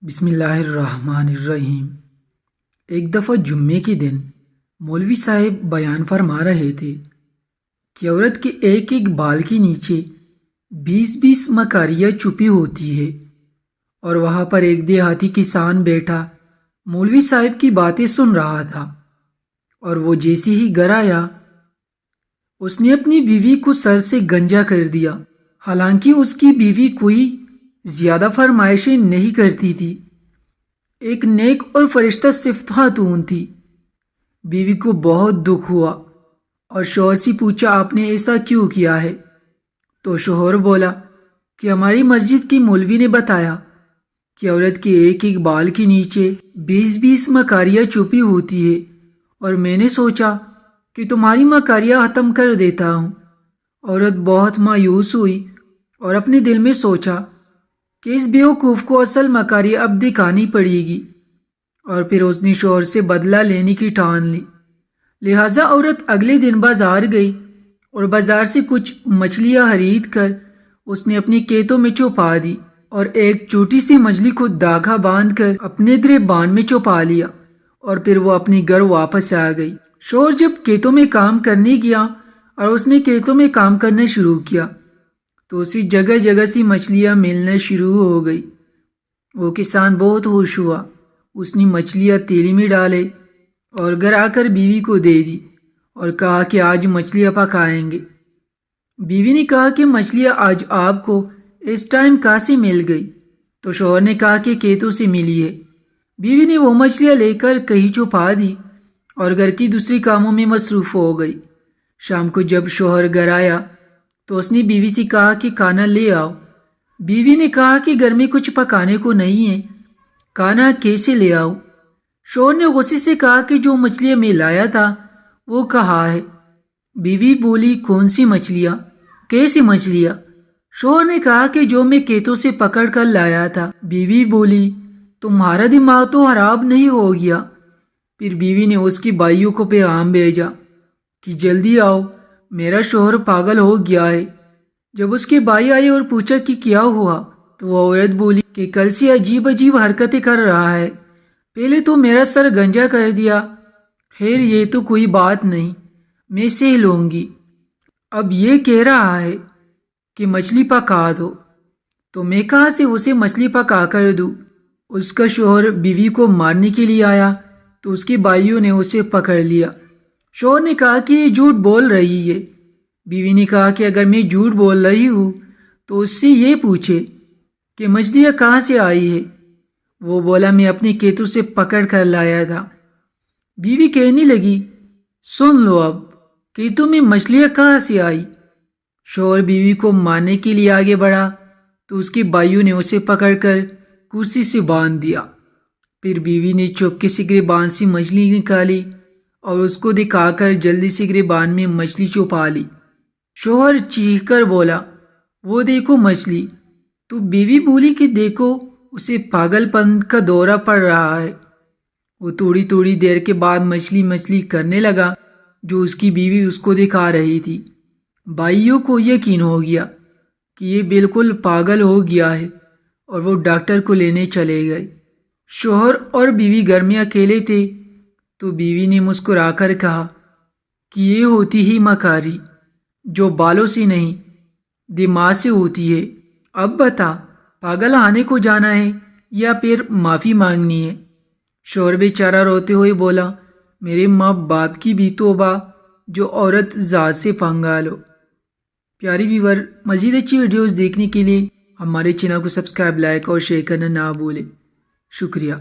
بسم اللہ الرحمن الرحیم۔ ایک دفعہ جمعے کے دن مولوی صاحب بیان فرما رہے تھے کہ عورت کے ایک ایک بال کے نیچے 20 مکاریاں چھپی ہوتی ہے، اور وہاں پر ایک دیہاتی کسان بیٹھا مولوی صاحب کی باتیں سن رہا تھا، اور وہ جیسے ہی گھر آیا اس نے اپنی بیوی کو سر سے گنجا کر دیا۔ حالانکہ اس کی بیوی کوئی زیادہ فرمائشیں نہیں کرتی تھی، ایک نیک اور فرشتہ صفت خاتون تھی۔ بیوی کو بہت دکھ ہوا اور شوہر سے پوچھا، آپ نے ایسا کیوں کیا ہے؟ تو شوہر بولا کہ ہماری مسجد کی مولوی نے بتایا کہ عورت کے ایک ایک بال کے نیچے 20 مکاریاں چھپی ہوتی ہے، اور میں نے سوچا کہ تمہاری مکاریاں ختم کر دیتا ہوں۔ عورت بہت مایوس ہوئی اور اپنے دل میں سوچا کہ اس بیوقوف کو اصل مکاری اب دکھانی پڑے گی، اور پھر اس نے شوہر سے بدلہ لینے کی ٹھان لی۔ لہٰذا عورت اگلے دن بازار گئی اور بازار سے کچھ مچھلیاں خرید کر اس نے اپنی کیتوں میں چھپا دی، اور ایک چھوٹی سی مچھلی کو دھاگا باندھ کر اپنے گریبان میں چھپا لیا، اور پھر وہ اپنے گھر واپس آ گئی۔ شوہر جب کھیتوں میں کام کرنے گیا اور اس نے کھیتوں میں کام کرنا شروع کیا تو اسی جگہ جگہ سے مچھلیاں ملنا شروع ہو گئی۔ وہ کسان بہت خوش ہوا، اس نے مچھلیاں تیلی میں ڈالے اور گھر آ کر بیوی کو دے دی اور کہا کہ آج مچھلیاں پکائیں گے۔ بیوی نے کہا کہ مچھلیاں آج آپ کو اس ٹائم کہاں سے مل گئی؟ تو شوہر نے کہا کہ کھیتوں سے ملی ہے۔ بیوی نے وہ مچھلیاں لے کر کہیں چھپا دی اور گھر کی دوسری کاموں میں مصروف ہو گئی۔ شام کو جب شوہر گھر آیا تو اس نے بیوی سے کہا کہ کھانا لے آؤ۔ بیوی نے کہا کہ گھر میں کچھ پکانے کو نہیں ہے، کھانا کیسے لے آؤ؟ شوہر نے غصے سے کہا کہ جو مچھلیاں میں لایا تھا وہ کہاں ہے؟ بیوی بولی، کون سی مچھلیاں؟ کیسی مچھلیاں؟ شوہر نے کہا کہ جو میں کھیتوں سے پکڑ کر لایا تھا۔ بیوی بولی، تمہارا دماغ تو خراب نہیں ہو گیا؟ پھر بیوی نے اس کی بھائیوں کو پیغام بھیجا کہ جلدی آؤ، میرا شوہر پاگل ہو گیا ہے۔ جب اس کے بھائی آئے اور پوچھا کہ کیا ہوا تو وہ عورت بولی کہ کل سے عجیب حرکتیں کر رہا ہے، پہلے تو میرا سر گنجا کر دیا، خیر یہ تو کوئی بات نہیں، میں سہ لوں گی، اب یہ کہہ رہا ہے کہ مچھلی پکا دو، تو میں کہاں سے اسے مچھلی پکا کر دوں؟ اس کا شوہر بیوی کو مارنے کے لیے آیا تو اس کے بھائیوں نے اسے پکڑ لیا۔ شوہر نے کہا کہ یہ جھوٹ بول رہی ہے۔ بیوی نے کہا کہ اگر میں جھوٹ بول رہی ہوں تو اس سے یہ پوچھے کہ مچھلیاں کہاں سے آئی ہے۔ وہ بولا، میں اپنے کھیتوں سے پکڑ کر لایا تھا۔ بیوی کہنے لگی، سن لو اب، کھیتوں میں مچھلیاں کہاں سے آئی؟ شوہر بیوی کو مارنے کے لیے آگے بڑھا تو اس کے بھائیوں نے اسے پکڑ کر کرسی سے باندھ دیا۔ پھر بیوی نے چپکے سے گریبان سے مچھلی نکالی اور اس کو دکھا کر جلدی سے گریبان میں مچھلی چھپا لی۔ شوہر چیخ کر بولا، وہ دیکھو مچھلی۔ تو بیوی بولی کہ دیکھو، اسے پاگل پن کا دورہ پڑ رہا ہے۔ وہ تھوڑی دیر کے بعد مچھلی کرنے لگا جو اس کی بیوی اس کو دکھا رہی تھی۔ بھائیوں کو یقین ہو گیا کہ یہ بالکل پاگل ہو گیا ہے، اور وہ ڈاکٹر کو لینے چلے گئے۔ شوہر اور بیوی گھر میں اکیلے تھے تو بیوی نے مسکرا کر کہا کہ یہ ہوتی ہی مکاری جو بالوں سے نہیں دماغ سے ہوتی ہے۔ اب بتا، پاگل خانے کو جانا ہے یا پھر معافی مانگنی ہے؟ شوہر بیچارہ روتے ہوئے بولا، میرے ماں باپ کی بھی توبہ جو عورت ذات سے پنگا لو۔ پیاری ویور، مزید اچھی ویڈیوز دیکھنے کے لیے ہمارے چینل کو سبسکرائب، لائک اور شیئر کرنا نہ بھولیں۔ شکریہ۔